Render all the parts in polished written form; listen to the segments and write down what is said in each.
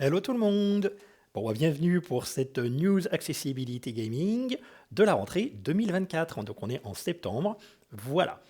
Hello tout le monde! Bon, bienvenue pour cette news Accessibility Gaming de la rentrée 2024. Donc on est en septembre. Voilà.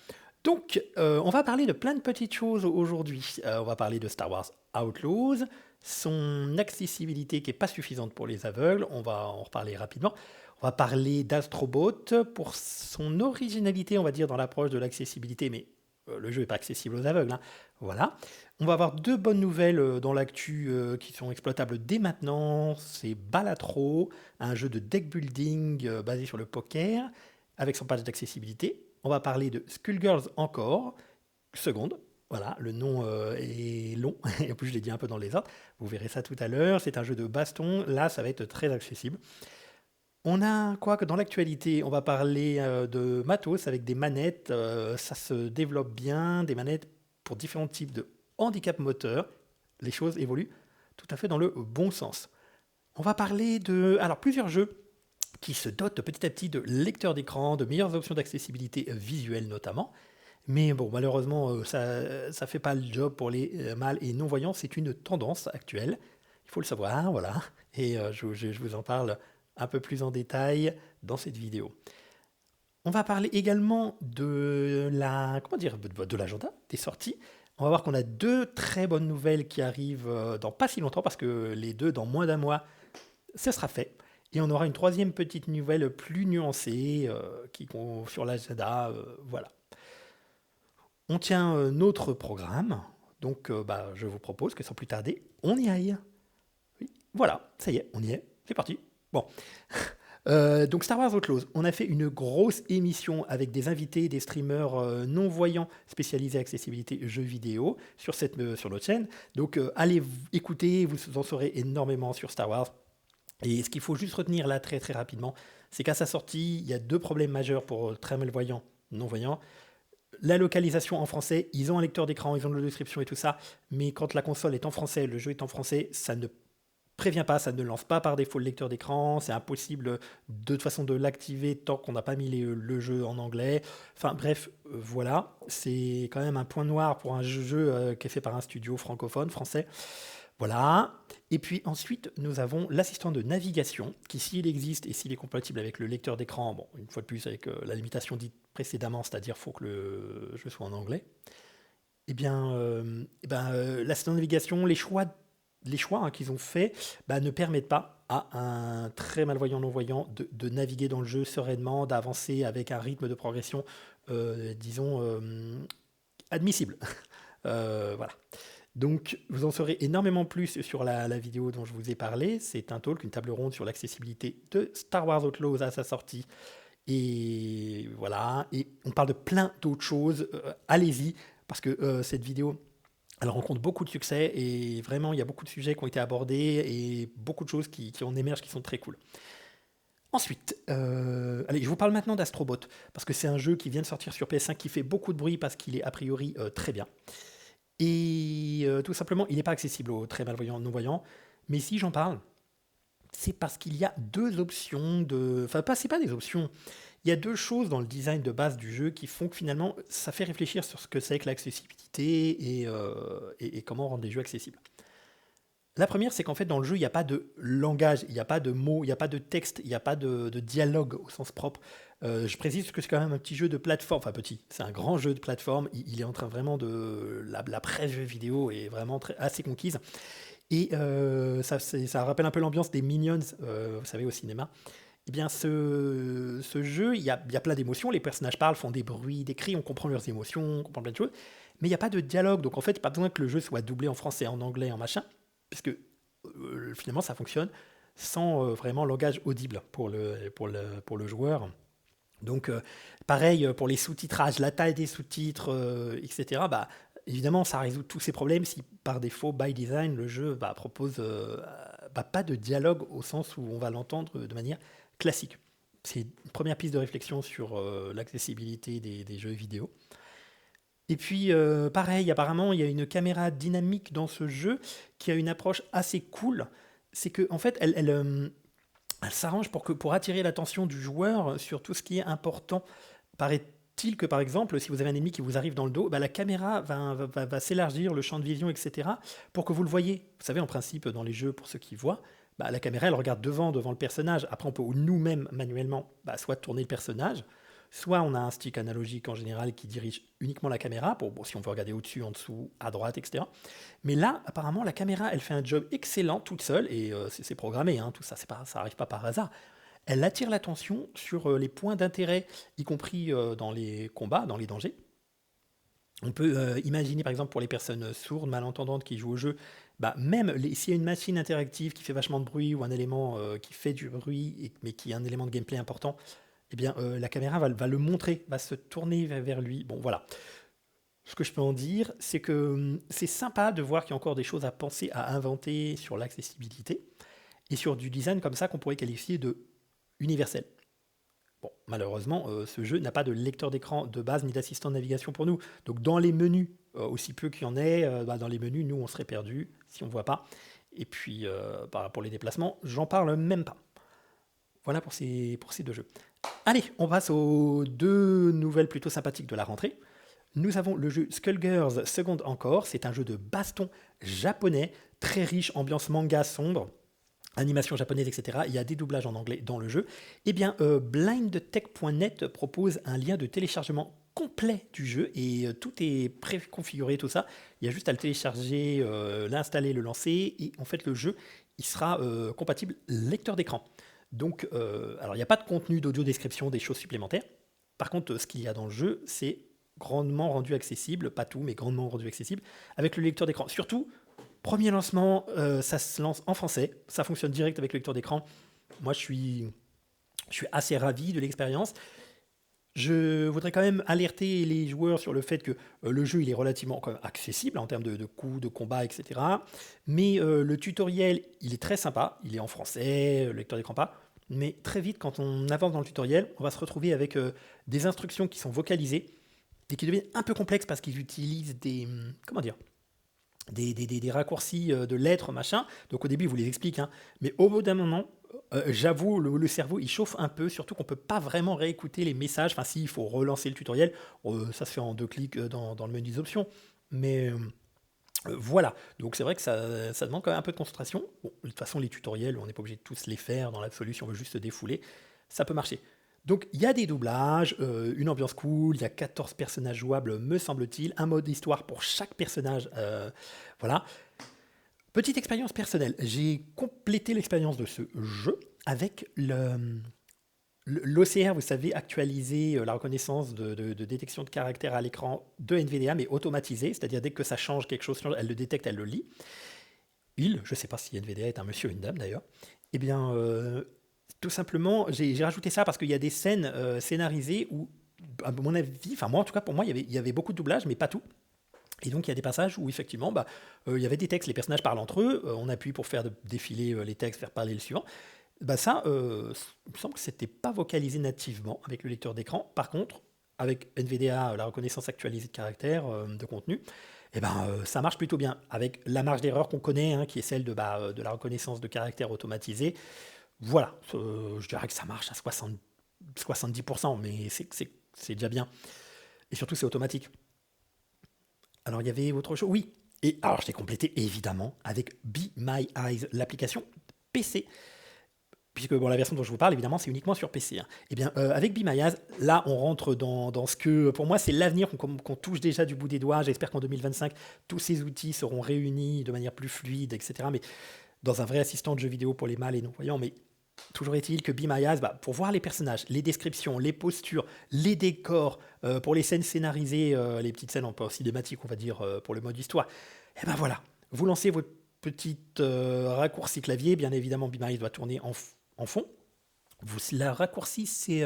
Donc on va parler de plein de petites choses aujourd'hui. On va parler de Star Wars Outlaws, son accessibilité qui n'est pas suffisante pour les aveugles. On va en reparler rapidement. On va parler d'Astrobot pour son originalité, on va dire, dans l'approche de l'accessibilité, mais le jeu n'est pas accessible aux aveugles, hein. Voilà. On va avoir deux bonnes nouvelles dans l'actu qui sont exploitables dès maintenant. C'est Balatro, un jeu de deck building basé sur le poker, avec son patch d'accessibilité. On va parler de Skullgirls encore, seconde. Voilà, le nom est long, et en plus je l'ai dit un peu dans les ordres. Vous verrez ça tout à l'heure. C'est un jeu de baston. Là, ça va être très accessible. On a quoi que dans l'actualité, on va parler de matos avec des manettes, ça se développe bien, des manettes pour différents types de handicap moteur. Les choses évoluent tout à fait dans le bon sens. On va parler de plusieurs jeux qui se dotent petit à petit de lecteurs d'écran, de meilleures options d'accessibilité visuelle notamment. Mais bon, malheureusement, ça fait pas le job pour les mâles et non-voyants. C'est une tendance actuelle. Il faut le savoir, voilà. Et je vous en parle un peu plus en détail dans cette vidéo. On va parler également de de l'agenda, des sorties. On va voir qu'on a deux très bonnes nouvelles qui arrivent dans pas si longtemps, parce que les deux, dans moins d'un mois, ce sera fait. Et on aura une troisième petite nouvelle plus nuancée sur l'agenda. Voilà. On tient notre programme, donc je vous propose que sans plus tarder, on y aille. Oui, voilà, ça y est, on y est, c'est parti. Bon, donc Star Wars Outlaws, on a fait une grosse émission avec des invités, des streamers non-voyants spécialisés accessibilité jeux vidéo sur notre chaîne. Donc allez écouter, vous en saurez énormément sur Star Wars. Et ce qu'il faut juste retenir là très très rapidement, c'est qu'à sa sortie, il y a deux problèmes majeurs pour très malvoyants, non-voyants. La localisation en français, ils ont un lecteur d'écran, ils ont de la description et tout ça, mais quand la console est en français, le jeu est en français, ça ne prévient pas, ça ne lance pas par défaut le lecteur d'écran, c'est impossible de toute façon de l'activer tant qu'on n'a pas mis le jeu en anglais. Enfin bref, voilà, c'est quand même un point noir pour un jeu qui est fait par un studio francophone, français. Voilà. Et puis ensuite, nous avons l'assistant de navigation qui, s'il existe et s'il est compatible avec le lecteur d'écran, bon, une fois de plus avec la limitation dite précédemment, c'est-à-dire qu'il faut que le jeu soit en anglais, l'assistant de navigation, les choix hein, qu'ils ont faits ne permettent pas à un très malvoyant non-voyant de naviguer dans le jeu sereinement, d'avancer avec un rythme de progression, disons, admissible. Voilà. Donc, vous en saurez énormément plus sur la vidéo dont je vous ai parlé. C'est un talk, une table ronde sur l'accessibilité de Star Wars Outlaws à sa sortie. Et voilà. Et on parle de plein d'autres choses. Allez-y, parce que cette vidéo, elle rencontre beaucoup de succès. Et vraiment, il y a beaucoup de sujets qui ont été abordés et beaucoup de choses qui en émergent qui sont très cool. Ensuite, allez, je vous parle maintenant d'Astrobot, parce que c'est un jeu qui vient de sortir sur PS5 qui fait beaucoup de bruit parce qu'il est a priori très bien. Et tout simplement, il n'est pas accessible aux très malvoyants, non-voyants. Mais si j'en parle, c'est parce qu'il y a deux options de... Enfin, c'est pas des options. Il y a deux choses dans le design de base du jeu qui font que finalement, ça fait réfléchir sur ce que c'est que l'accessibilité et comment rendre des jeux accessibles. La première, c'est qu'en fait, dans le jeu, il n'y a pas de langage, il n'y a pas de mots, il n'y a pas de texte, il n'y a pas de dialogue au sens propre. Je précise que c'est quand même un petit jeu de plateforme, enfin petit, c'est un grand jeu de plateforme. Il est en train vraiment de... La presse jeu vidéo est vraiment assez conquise. Et ça rappelle un peu l'ambiance des Minions, vous savez, au cinéma. Eh bien, ce jeu, il y a plein d'émotions. Les personnages parlent, font des bruits, des cris, on comprend leurs émotions, on comprend plein de choses. Mais il n'y a pas de dialogue, donc en fait, pas besoin que le jeu soit doublé en français, en anglais, en machin, puisque finalement, ça fonctionne sans vraiment langage audible pour le joueur. Donc, pareil pour les sous-titrages, la taille des sous-titres, etc. Évidemment, ça résout tous ces problèmes si par défaut, by design, le jeu propose pas de dialogue au sens où on va l'entendre de manière classique. C'est une première piste de réflexion sur l'accessibilité des jeux vidéo. Et puis, pareil, apparemment, il y a une caméra dynamique dans ce jeu qui a une approche assez cool. C'est que, en fait, elle s'arrange pour attirer l'attention du joueur sur tout ce qui est important. utile que par exemple, si vous avez un ennemi qui vous arrive dans le dos, bah, la caméra va s'élargir, le champ de vision, etc., pour que vous le voyez. Vous savez, en principe, dans les jeux, pour ceux qui voient, bah, la caméra, elle regarde devant le personnage. Après, on peut nous-mêmes, manuellement, bah, soit tourner le personnage, soit on a un stick analogique en général qui dirige uniquement la caméra, pour bon, si on veut regarder au-dessus, en dessous, à droite, etc. Mais là, apparemment, la caméra, elle fait un job excellent toute seule, et c'est programmé, hein, tout ça, ça arrive pas par hasard. Elle attire l'attention sur les points d'intérêt, y compris dans les combats, dans les dangers. On peut imaginer par exemple pour les personnes sourdes, malentendantes qui jouent au jeu, bah, même s'il y a une machine interactive qui fait vachement de bruit ou un élément qui fait du bruit mais qui est un élément de gameplay important, eh bien la caméra va le montrer, va se tourner vers lui. Bon voilà. Ce que je peux en dire, c'est que c'est sympa de voir qu'il y a encore des choses à penser, à inventer sur l'accessibilité et sur du design comme ça qu'on pourrait qualifier de universel. Bon, malheureusement, ce jeu n'a pas de lecteur d'écran de base ni d'assistant de navigation pour nous. Donc dans les menus, aussi peu qu'il y en ait, bah, dans les menus, nous, on serait perdu si on ne voit pas. Et puis, pour les déplacements, j'en parle même pas. Voilà pour ces deux jeux. Allez, on passe aux deux nouvelles plutôt sympathiques de la rentrée. Nous avons le jeu Skullgirls Second Encore. C'est un jeu de baston japonais, très riche, ambiance manga sombre, animation japonaise, etc. Il y a des doublages en anglais dans le jeu. Eh bien, blindtech.net propose un lien de téléchargement complet du jeu et tout est préconfiguré, tout ça. Il y a juste à le télécharger, l'installer, le lancer et en fait le jeu il sera compatible lecteur d'écran. Donc, alors il n'y a pas de contenu d'audio description, des choses supplémentaires. Par contre, ce qu'il y a dans le jeu, c'est grandement rendu accessible, pas tout, mais grandement rendu accessible avec le lecteur d'écran. Surtout, premier lancement, ça se lance en français, ça fonctionne direct avec le lecteur d'écran. Moi, je suis assez ravi de l'expérience. Je voudrais quand même alerter les joueurs sur le fait que le jeu il est relativement quand même accessible en termes de coûts, de combat, etc. Mais le tutoriel, il est très sympa, il est en français, le lecteur d'écran pas. Mais très vite, quand on avance dans le tutoriel, on va se retrouver avec des instructions qui sont vocalisées et qui deviennent un peu complexes parce qu'ils utilisent comment dire, des raccourcis de lettres, machin. Donc au début, il vous les explique, hein. Mais au bout d'un moment, j'avoue, le cerveau, il chauffe un peu, surtout qu'on ne peut pas vraiment réécouter les messages. Enfin, si, il faut relancer le tutoriel. Ça se fait en 2 clics dans le menu des options. Mais voilà. Donc c'est vrai que ça demande quand même un peu de concentration. Bon, de toute façon, les tutoriels, on n'est pas obligé de tous les faire dans l'absolu si on veut juste se défouler. Ça peut marcher. Donc il y a des doublages, une ambiance cool, il y a 14 personnages jouables, me semble-t-il, un mode histoire pour chaque personnage. Voilà. Petite expérience personnelle, j'ai complété l'expérience de ce jeu avec l'OCR, vous savez, actualiser la reconnaissance de détection de caractère à l'écran de NVDA, mais automatisé, c'est-à-dire dès que ça change quelque chose, elle le détecte, elle le lit. Je ne sais pas si NVDA est un monsieur ou une dame d'ailleurs, eh bien, tout simplement, j'ai rajouté ça parce qu'il y a des scènes scénarisées où, à mon avis, enfin moi en tout cas pour moi, il y avait beaucoup de doublages, mais pas tout. Et donc il y a des passages où effectivement, il y avait des textes, les personnages parlent entre eux, on appuie pour faire défiler les textes, faire parler le suivant. Ça, il me semble que c'était pas vocalisé nativement avec le lecteur d'écran. Par contre, avec NVDA, la reconnaissance actualisée de caractère, de contenu, ça marche plutôt bien. Avec la marge d'erreur qu'on connaît, hein, qui est celle de la reconnaissance de caractère automatisée. Voilà, je dirais que ça marche à 70%, mais c'est déjà bien. Et surtout, c'est automatique. Alors, il y avait autre chose. Oui. Et alors, je l'ai complété évidemment avec Be My Eyes, l'application PC. Puisque bon, la version dont je vous parle, évidemment, c'est uniquement sur PC. Hein. Eh bien, avec Be My Eyes, là, on rentre dans ce que, pour moi, c'est l'avenir qu'on touche déjà du bout des doigts. J'espère qu'en 2025, tous ces outils seront réunis de manière plus fluide, etc. Mais dans un vrai assistant de jeu vidéo pour les mâles et non-voyants. Mais toujours est-il que Be My Eyes, pour voir les personnages, les descriptions, les postures, les décors, pour les scènes scénarisées, les petites scènes un peu cinématiques, on va dire, pour le mode histoire, et ben voilà, vous lancez votre petite raccourci clavier, bien évidemment, Be My Eyes doit tourner en fond. La raccourci, c'est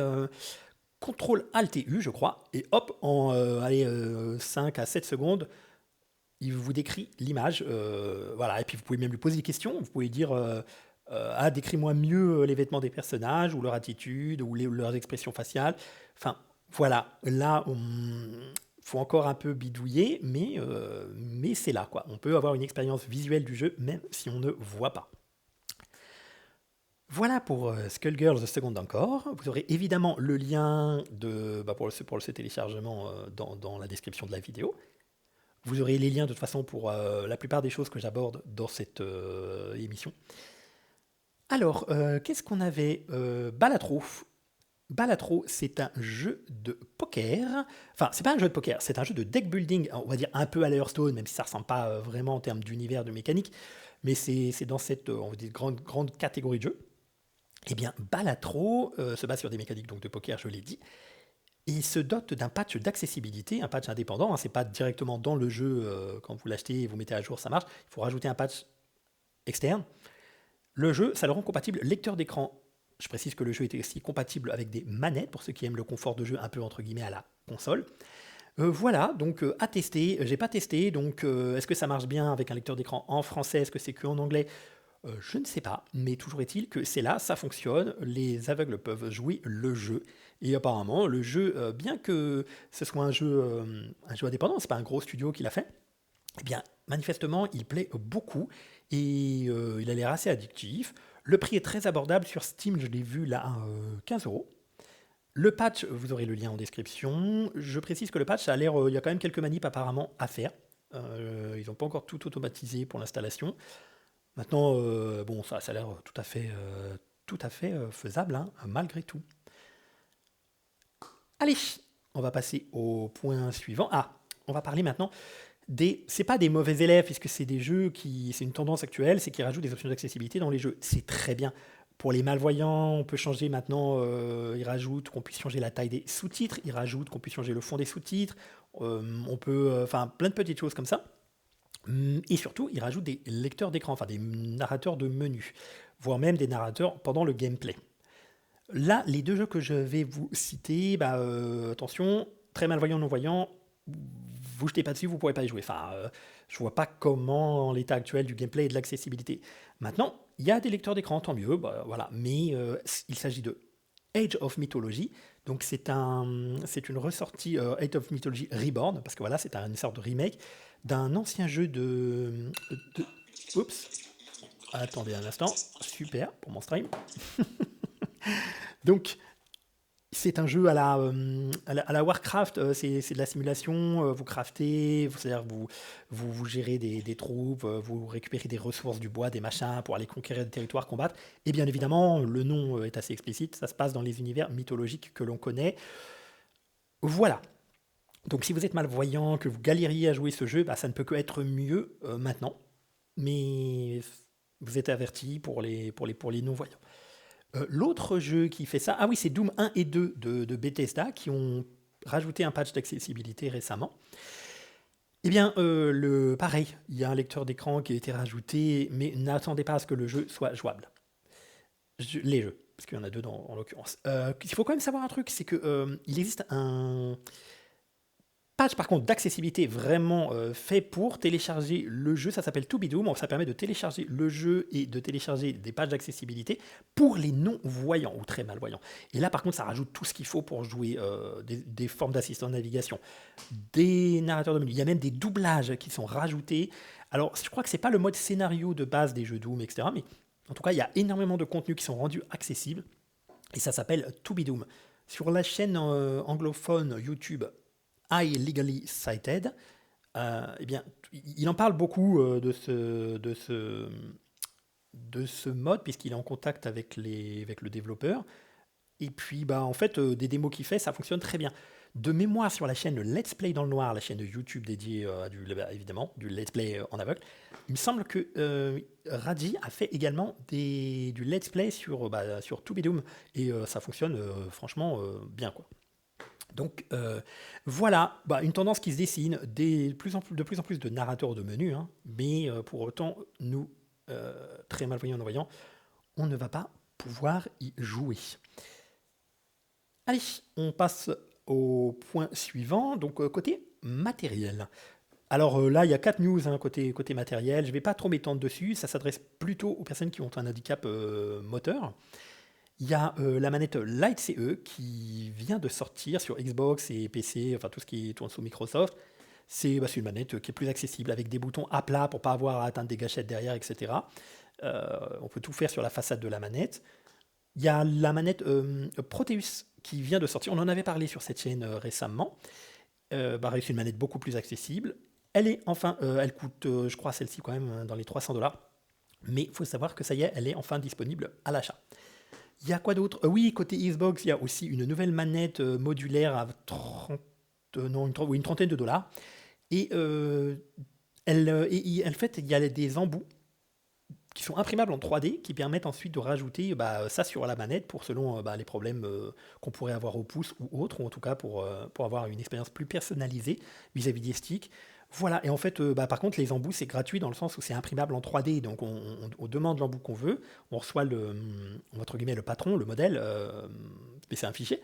CTRL-ALT-U, je crois, et hop, en 5 à 7 secondes, il vous décrit l'image, voilà, et puis vous pouvez même lui poser des questions, vous pouvez dire... décris-moi mieux les vêtements des personnages, ou leur attitude, ou leurs expressions faciales. Enfin, voilà, là, faut encore un peu bidouiller, mais c'est là, quoi. On peut avoir une expérience visuelle du jeu, même si on ne voit pas. Voilà pour Skullgirls Second Encore. Vous aurez évidemment le lien pour ce téléchargement dans la description de la vidéo. Vous aurez les liens de toute façon pour la plupart des choses que j'aborde dans cette émission. Alors, qu'est-ce qu'on avait Balatro. Balatro, c'est un jeu de poker. Enfin, c'est pas un jeu de poker, c'est un jeu de deck building, on va dire un peu à la Hearthstone, même si ça ressemble pas vraiment en termes d'univers, de mécanique, mais c'est dans cette on va dire, grande catégorie de jeu. Eh bien, Balatro se base sur des mécaniques donc, de poker, je l'ai dit, et il se dote d'un patch d'accessibilité, un patch indépendant, hein, c'est pas directement dans le jeu, quand vous l'achetez et vous mettez à jour, ça marche, il faut rajouter un patch externe. Le jeu, ça le rend compatible lecteur d'écran. Je précise que le jeu est aussi compatible avec des manettes, pour ceux qui aiment le confort de jeu un peu entre guillemets à la console. Voilà, donc à tester. J'ai pas testé, donc est-ce que ça marche bien avec un lecteur d'écran en français? Est-ce que c'est que en anglais? Je ne sais pas, mais toujours est-il que c'est là, ça fonctionne, les aveugles peuvent jouer le jeu. Et apparemment, le jeu, bien que ce soit un jeu indépendant, c'est pas un gros studio qui l'a fait, eh bien, manifestement, il plaît beaucoup et il a l'air assez addictif. Le prix est très abordable sur Steam, je l'ai vu là à 15 euros. Le patch, vous aurez le lien en description. Je précise que le patch, ça a l'air, il y a quand même quelques manips apparemment à faire. Ils n'ont pas encore tout automatisé pour l'installation. Maintenant, bon, ça a l'air tout à fait faisable, hein, malgré tout. Allez, on va passer au point suivant. Ah, on va parler maintenant c'est pas des mauvais élèves, puisque c'est des jeux c'est une tendance actuelle, c'est qu'ils rajoutent des options d'accessibilité dans les jeux. C'est très bien. Pour les malvoyants, on peut changer maintenant, ils rajoutent qu'on puisse changer la taille des sous-titres, ils rajoutent qu'on puisse changer le fond des sous-titres, on peut, enfin, plein de petites choses comme ça. Et surtout, ils rajoutent des lecteurs d'écran, enfin des narrateurs de menus, voire même des narrateurs pendant le gameplay. Là, les deux jeux que je vais vous citer, attention, très malvoyant, non-voyant, vous jetez pas dessus, vous ne pourrez pas y jouer. Enfin, je vois pas comment, en l'état actuel du gameplay et de l'accessibilité. Maintenant, il y a des lecteurs d'écran, tant mieux, voilà. Mais il s'agit de Age of Mythology. Donc c'est une ressortie Age of Mythology Reborn, parce que voilà, c'est une sorte de remake d'un ancien jeu Oups. Attendez un instant. Super pour mon stream. Donc, c'est un jeu à la Warcraft, c'est de la simulation, vous craftez, c'est-à-dire vous gérez des troupes, vous récupérez des ressources, du bois, des machins pour aller conquérir des territoires, combattre. Et bien évidemment, le nom est assez explicite, ça se passe dans les univers mythologiques que l'on connaît. Voilà. Donc si vous êtes malvoyant, que vous galériez à jouer ce jeu, ça ne peut que être mieux maintenant. Mais vous êtes avertis pour les non-voyants. L'autre jeu qui fait ça, ah oui, c'est Doom 1 et 2 de Bethesda qui ont rajouté un patch d'accessibilité récemment. Eh bien, pareil, il y a un lecteur d'écran qui a été rajouté, mais n'attendez pas à ce que le jeu soit jouable. Les jeux, parce qu'il y en a deux en l'occurrence. Il faut quand même savoir un truc, c'est que il existe un patch par contre d'accessibilité vraiment fait pour télécharger le jeu, ça s'appelle To Be Doom, ça permet de télécharger le jeu et de télécharger des pages d'accessibilité pour les non-voyants ou très malvoyants. Et là par contre ça rajoute tout ce qu'il faut pour jouer des formes d'assistant de navigation, des narrateurs de menu, il y a même des doublages qui sont rajoutés. Alors je crois que c'est pas le mode scénario de base des jeux Doom, etc. Mais en tout cas il y a énormément de contenus qui sont rendus accessibles et ça s'appelle To Be Doom. Sur la chaîne anglophone YouTube I Legally Cited, eh bien, il en parle beaucoup de ce mode, puisqu'il est en contact avec le développeur. Et puis, en fait, des démos qu'il fait, ça fonctionne très bien. De mémoire, sur la chaîne Let's Play dans le Noir, la chaîne de YouTube dédiée à du Let's Play en aveugle, il me semble que Raji a fait également du Let's Play sur To Be Doom. Et ça fonctionne franchement bien, quoi. Donc voilà, une tendance qui se dessine, de plus en plus de narrateurs de menus, hein, mais pour autant, nous, très malvoyants, non-voyants, on ne va pas pouvoir y jouer. Allez, on passe au point suivant, donc côté matériel. Alors là, il y a 4 news côté matériel, je ne vais pas trop m'étendre dessus, ça s'adresse plutôt aux personnes qui ont un handicap moteur. Il y a la manette Light CE qui vient de sortir sur Xbox et PC, enfin tout ce qui tourne sous Microsoft. C'est une manette qui est plus accessible avec des boutons à plat pour ne pas avoir à atteindre des gâchettes derrière, etc. On peut tout faire sur la façade de la manette. Il y a la manette Proteus qui vient de sortir. On en avait parlé sur cette chaîne récemment. C'est une manette beaucoup plus accessible. Elle est enfin, elle coûte, je crois, celle-ci quand même dans les 300 $. Mais il faut savoir que ça y est, elle est enfin disponible à l'achat. Il y a quoi d'autre? Oui, côté Xbox, il y a aussi une nouvelle manette modulaire à 30, non, oui, une trentaine de dollars. Et, en fait, il y a des embouts qui sont imprimables en 3D qui permettent ensuite de rajouter ça sur la manette pour selon les problèmes qu'on pourrait avoir au pouce ou autre, ou en tout cas pour avoir une expérience plus personnalisée vis-à-vis des sticks. Voilà, et en fait, par contre, les embouts, c'est gratuit dans le sens où c'est imprimable en 3D, donc on demande l'embout qu'on veut, on reçoit entre guillemets, le patron, le modèle, mais c'est un fichier,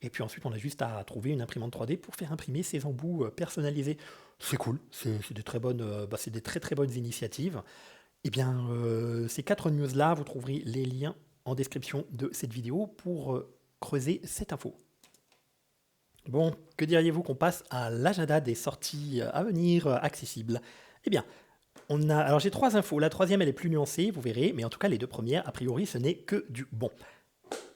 et puis ensuite, on a juste à trouver une imprimante 3D pour faire imprimer ces embouts personnalisés. C'est cool, c'est des très bonnes, c'est des très très bonnes initiatives. Eh bien, ces 4 news-là, vous trouverez les liens en description de cette vidéo pour creuser cette info. Bon, que diriez-vous qu'on passe à l'agenda des sorties à venir accessibles? Eh bien, alors j'ai 3 infos. La troisième, elle est plus nuancée, vous verrez, mais en tout cas, les 2 premières, a priori, ce n'est que du bon.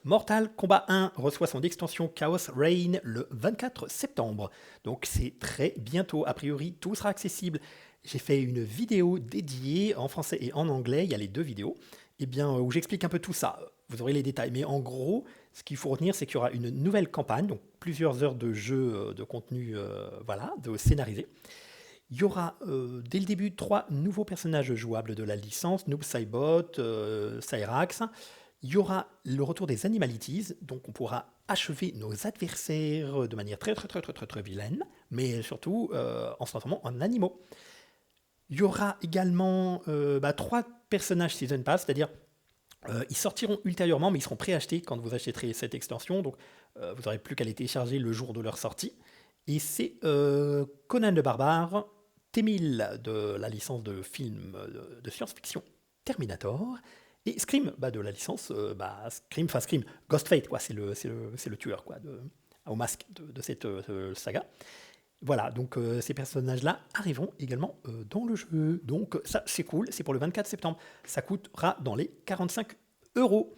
Mortal Kombat 1 reçoit son extension Chaos Reign le 24 septembre. Donc c'est très bientôt. A priori, tout sera accessible. J'ai fait une vidéo dédiée en français et en anglais. Il y a les 2 vidéos. Où j'explique un peu tout ça. Vous aurez les détails. Mais en gros, ce qu'il faut retenir, c'est qu'il y aura une nouvelle campagne, donc plusieurs heures de jeu, de contenu, de scénarisé. Il y aura dès le début 3 nouveaux personnages jouables de la licence, Noob Saibot, Cyrax. Il y aura le retour des Animalities, donc on pourra achever nos adversaires de manière très très très très très, très vilaine, mais surtout en se transformant en animaux. Il y aura également 3 personnages Season Pass, c'est-à-dire ils sortiront ultérieurement, mais ils seront préachetés quand vous achèterez cette extension, donc vous n'aurez plus qu'à les télécharger le jour de leur sortie. Et c'est Conan le Barbare, T-1000 de la licence de film de science-fiction Terminator, et Scream de la licence Scream, Ghost Fate, quoi, c'est le tueur quoi, au masque de cette saga. Voilà, donc ces personnages-là arriveront également dans le jeu. Donc ça, c'est cool, c'est pour le 24 septembre. Ça coûtera dans les 45 euros.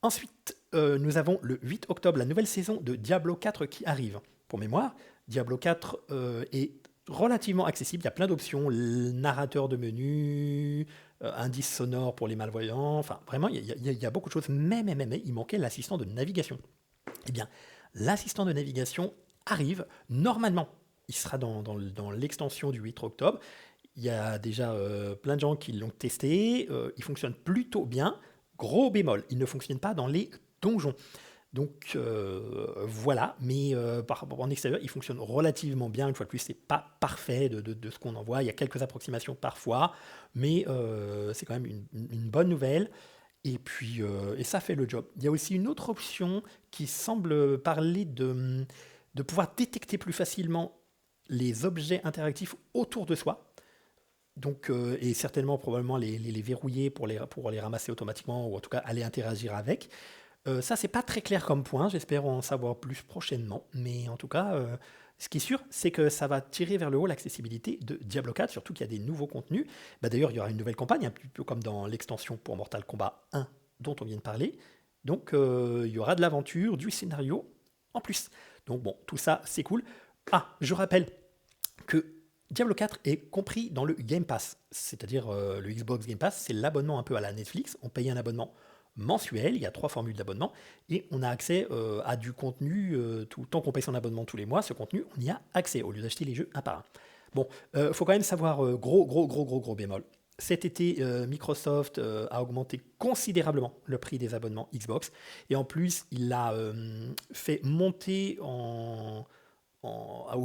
Ensuite, nous avons le 8 octobre la nouvelle saison de Diablo 4 qui arrive. Pour mémoire, Diablo 4 est relativement accessible, il y a plein d'options, narrateur de menu, indice sonore pour les malvoyants, enfin vraiment, il y a beaucoup de choses, mais il manquait l'assistant de navigation. Eh bien, l'assistant de navigation arrive, normalement, il sera dans l'extension du 8 octobre, il y a déjà plein de gens qui l'ont testé, il fonctionne plutôt bien, gros bémol, il ne fonctionne pas dans les donjons. Donc voilà, mais en extérieur, il fonctionne relativement bien. Une fois de plus, c'est pas parfait de ce qu'on en voit. Il y a quelques approximations parfois, mais c'est quand même une bonne nouvelle. Et puis, et ça fait le job. Il y a aussi une autre option qui semble parler de pouvoir détecter plus facilement les objets interactifs autour de soi. Donc, et certainement, probablement les verrouiller pour les ramasser automatiquement, ou en tout cas aller interagir avec. Ça, c'est pas très clair comme point, j'espère en savoir plus prochainement, mais en tout cas, ce qui est sûr, c'est que ça va tirer vers le haut l'accessibilité de Diablo 4, surtout qu'il y a des nouveaux contenus. D'ailleurs, il y aura une nouvelle campagne, un petit peu comme dans l'extension pour Mortal Kombat 1 dont on vient de parler. Donc, il y aura de l'aventure, du scénario en plus. Donc bon, tout ça, c'est cool. Ah, je rappelle que Diablo 4 est compris dans le Game Pass, c'est-à-dire le Xbox Game Pass, c'est l'abonnement un peu à la Netflix. On paye un abonnement mensuel, il y a 3 formules d'abonnement, et on a accès à du contenu, tant qu'on paye son abonnement tous les mois, ce contenu, on y a accès, au lieu d'acheter les jeux un par un. Bon, faut quand même savoir, gros bémol. Cet été, Microsoft a augmenté considérablement le prix des abonnements Xbox, et en plus, il a fait monter au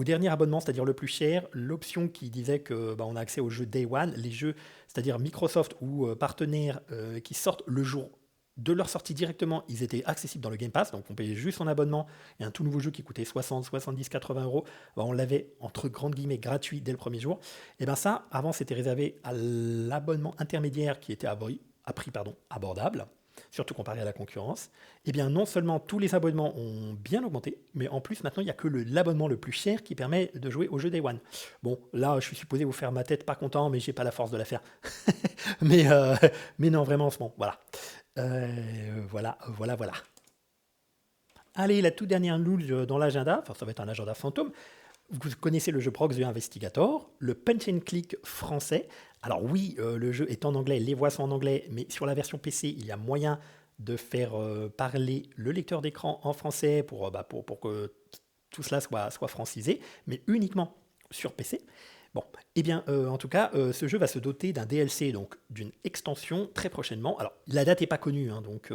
dernier abonnement, c'est-à-dire le plus cher, l'option qui disait que on a accès aux jeux Day One, les jeux, c'est-à-dire Microsoft ou partenaires qui sortent le jour de leur sortie directement, ils étaient accessibles dans le Game Pass, donc on payait juste son abonnement et un tout nouveau jeu qui coûtait 60, 70, 80 euros, on l'avait entre grandes guillemets gratuit dès le premier jour. Et bien ça, avant c'était réservé à l'abonnement intermédiaire qui était à prix abordable, surtout comparé à la concurrence. Et bien non seulement tous les abonnements ont bien augmenté, mais en plus maintenant il n'y a que l'abonnement le plus cher qui permet de jouer au jeu Day One. Bon, là je suis supposé vous faire ma tête pas content, mais j'ai pas la force de la faire. mais non, vraiment en ce moment, voilà. Voilà. Allez, la toute dernière news dans l'agenda, enfin ça va être un agenda fantôme. Vous connaissez le jeu Brock the Investigator, le punch and click français. Alors oui, le jeu est en anglais, les voix sont en anglais, mais sur la version PC, il y a moyen de faire parler le lecteur d'écran en français pour que tout cela soit francisé, mais uniquement sur PC. Bon, eh bien, en tout cas, ce jeu va se doter d'un DLC, donc d'une extension très prochainement. Alors, la date n'est pas connue, hein, donc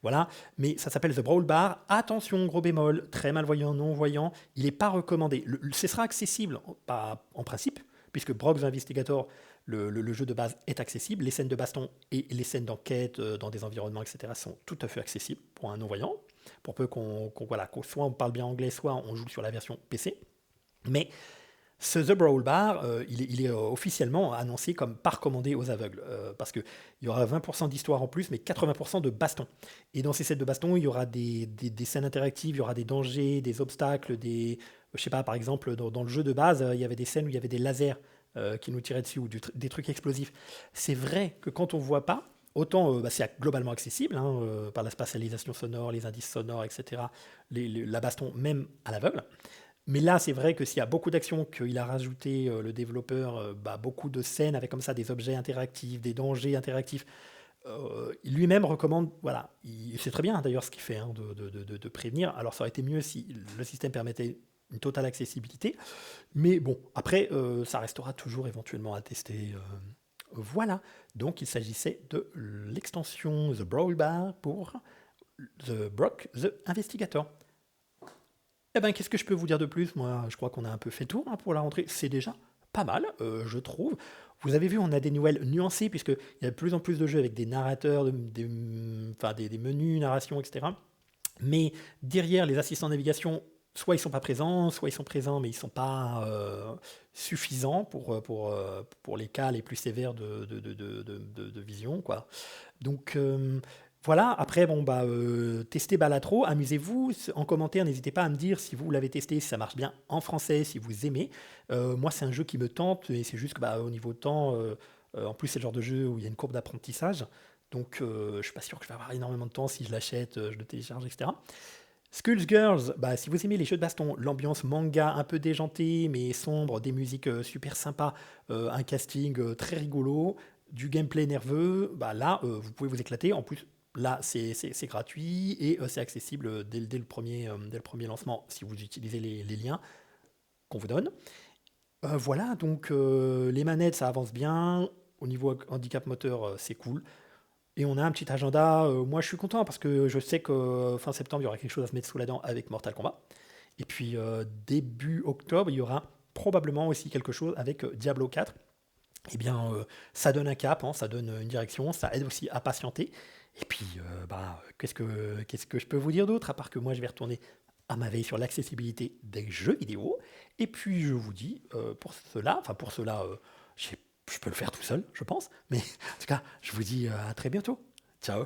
voilà, mais ça s'appelle The Brawl Bar. Attention, gros bémol, très malvoyant, non-voyant, il n'est pas recommandé. Ce sera accessible, pas en principe, puisque Brock's Investigator, le jeu de base, est accessible. Les scènes de baston et les scènes d'enquête dans des environnements, etc., sont tout à fait accessibles pour un non-voyant, pour peu qu'on soit on parle bien anglais, soit on joue sur la version PC. Mais ce The Brawl Bar, il est officiellement annoncé comme pas recommandé aux aveugles, parce qu'il y aura 20% d'histoire en plus, mais 80% de baston. Et dans ces sets de baston, il y aura des scènes interactives, il y aura des dangers, des obstacles, je sais pas, par exemple, dans le jeu de base, il y avait des scènes où il y avait des lasers qui nous tiraient dessus, ou des trucs explosifs. C'est vrai que quand on voit pas, autant c'est globalement accessible, hein, par la spatialisation sonore, les indices sonores, etc., la baston, même à l'aveugle. Mais là, c'est vrai que s'il y a beaucoup d'actions, qu'il a rajouté le développeur, beaucoup de scènes avec comme ça des objets interactifs, des dangers interactifs, il lui-même recommande, voilà, c'est très bien d'ailleurs ce qu'il fait, hein, de prévenir. Alors ça aurait été mieux si le système permettait une totale accessibilité, mais bon, après, ça restera toujours éventuellement à tester. Voilà, donc il s'agissait de l'extension The Brawl Bar pour The Brock the Investigator. Eh ben, qu'est-ce que je peux vous dire de plus? Moi, je crois qu'on a un peu fait le tour, hein, pour la rentrée. C'est déjà pas mal, je trouve. Vous avez vu, on a des nouvelles nuancées, puisqu'il y a de plus en plus de jeux avec des narrateurs, des menus, narration, etc. Mais derrière les assistants de navigation, soit ils sont pas présents, soit ils sont présents, mais ils sont pas suffisants pour les cas les plus sévères de vision, quoi. Donc voilà, après, bon, testez Balatro, amusez-vous. En commentaire, n'hésitez pas à me dire si vous l'avez testé, si ça marche bien en français, si vous aimez. Moi, c'est un jeu qui me tente, et c'est juste que au niveau de temps, en plus, c'est le genre de jeu où il y a une courbe d'apprentissage. Donc, je suis pas sûr que je vais avoir énormément de temps si je l'achète, je le télécharge, etc. Skulls Girls, si vous aimez les jeux de baston, l'ambiance manga un peu déjantée mais sombre, des musiques super sympas, un casting très rigolo, du gameplay nerveux, là vous pouvez vous éclater. En plus, là c'est gratuit et c'est accessible dès le premier lancement si vous utilisez les liens qu'on vous donne. Voilà, donc les manettes ça avance bien. Au niveau handicap moteur, c'est cool. Et on a un petit agenda. Moi, je suis content parce que je sais que fin septembre, il y aura quelque chose à se mettre sous la dent avec Mortal Kombat. Et puis, début octobre, il y aura probablement aussi quelque chose avec Diablo 4. Eh bien, ça donne un cap, hein, ça donne une direction, ça aide aussi à patienter. Et puis, qu'est-ce que je peux vous dire d'autre, à part que moi, je vais retourner à ma veille sur l'accessibilité des jeux vidéo. Et puis, je vous dis, pour cela, j'ai je peux le faire tout seul, je pense. Mais en tout cas, je vous dis à très bientôt. Ciao.